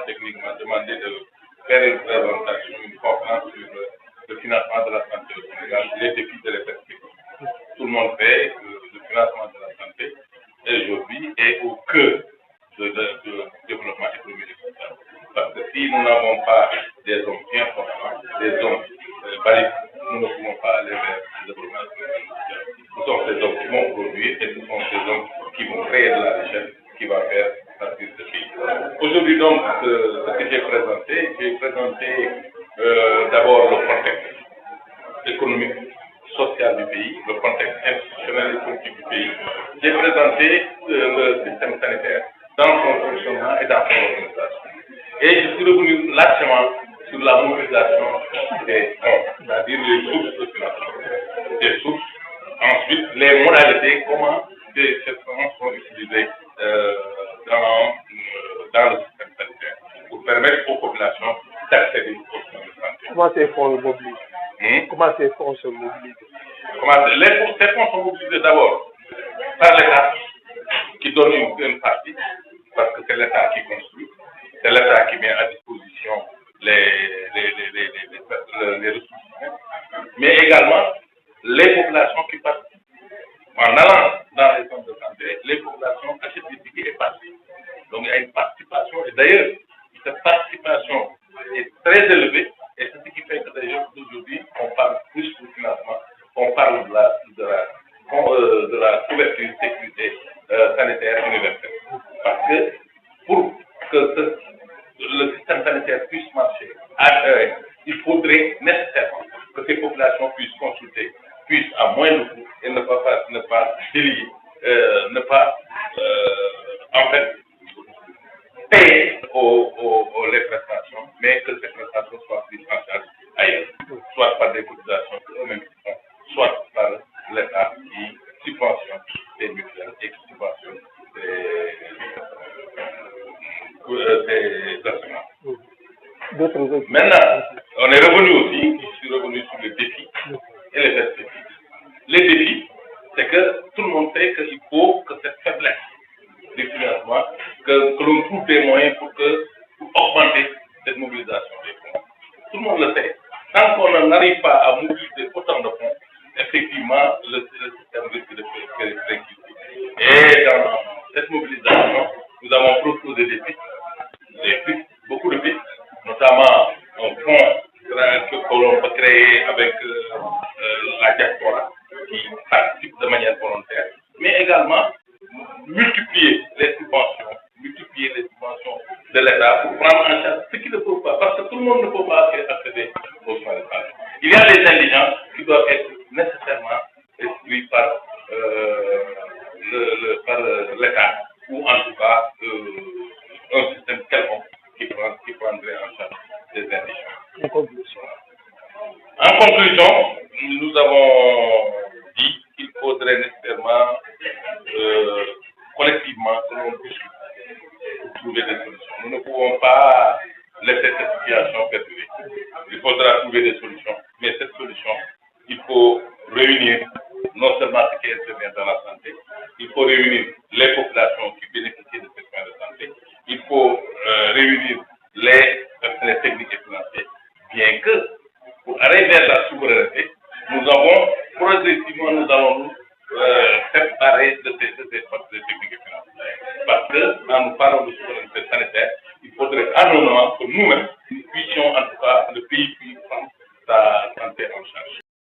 technique m'a demandé de faire une présentation, une conférence sur le financement de la santé au Sénégal, les défis et les perspectives. Tout le monde sait que le financement de la santé aujourd'hui est au cœur du développement économique et social. Parce que si nous n'avons pas des hommes bien formés, des hommes valides, nous ne pouvons pas aller vers le développement économique et social. Ce sont ces hommes qui vont produire et ce sont ces hommes qui vont créer de la richesse qui va faire partir ce pays. Aujourd'hui donc, ce que j'ai présenté d'abord le contexte économique, social du pays, le contexte institutionnel et politique du pays. J'ai présenté le système sanitaire dans son fonctionnement et dans son organisation. Et je suis revenu largement sur la mobilisation des fonds, c'est-à-dire les sources de financement. Des sources, ensuite les modalités, comment ces fonds sont utilisés dans le système sanitaire pour permettre aux populations d'accéder aux soins de santé. Comment ces fonds se mobilisent? Comment ces fonds se mobilisent? Ces fonds sont mobilisés d'abord par l'État qui donne une partie, parce que c'est l'État qui construit, c'est l'État qui met à disposition les ressources humaines, mais également les populations qui participent. En allant dans les centres de santé, les populations achètent des tickets et participent. Donc il y a une participation, et d'ailleurs, cette participation est très élevée, et c'est ce qui fait que d'ailleurs aujourd'hui, on parle plus du financement, on parle de la couverture sécurité sanitaire universelle. Parce que pour que le système sanitaire puisse marcher, il faudrait nécessairement que ces populations puissent consulter, puissent à moindre coût et ne pas délier, en fait payer les prestations, mais que ces prestations soient prises en charge ailleurs, soit par des cotisations que eux-mêmes font, soit par l'État qui subventionne les mutuelles et qui subventionne ces assurances. Maintenant, on est revenu aussi, je suis revenu sur les défis et les perspectives. Les défis, c'est que tout le monde sait qu'il faut que cette faiblesse du financement, que l'on trouve des moyens pour augmenter cette mobilisation des fonds. Tout le monde le sait. Tant qu'on n'arrive pas à mobiliser autant de fonds, effectivement, le système risque de faire. Et dans cette mobilisation, nous avons proposé des pistes, beaucoup de pistes, notamment un fonds que l'on peut créer avec la diaspora qui participe de manière volontaire, mais également multiplier les subventions de l'État pour prendre en charge ce qui ne peut pas, parce que tout le monde ne peut pas accéder aux soins de santé. Il y a des indigents qui doivent être nécessairement exclus par l'État, ou en tout cas un système quelconque qui prendrait en charge des indigents. En conclusion, nous avons dit qu'il faudrait nécessairement collectivement que l'on discute pour trouver des solutions. Nous ne pouvons pas laisser cette situation perdurer. Il faudra trouver des solutions, mais cette solution, il faut réunir non seulement ce qui intervient dans la santé, il faut réunir les populations qui bénéficient de ces soins de santé, il faut réunir les personnels techniques et financiers, bien que pour arriver à la souveraineté, nous allons nous séparer de ces forces techniques et financières. Parce que quand nous parlons de souveraineté sanitaire, il faudrait à un moment que nous-mêmes, nous puissions, en tout cas, le pays puisse prendre sa santé en charge.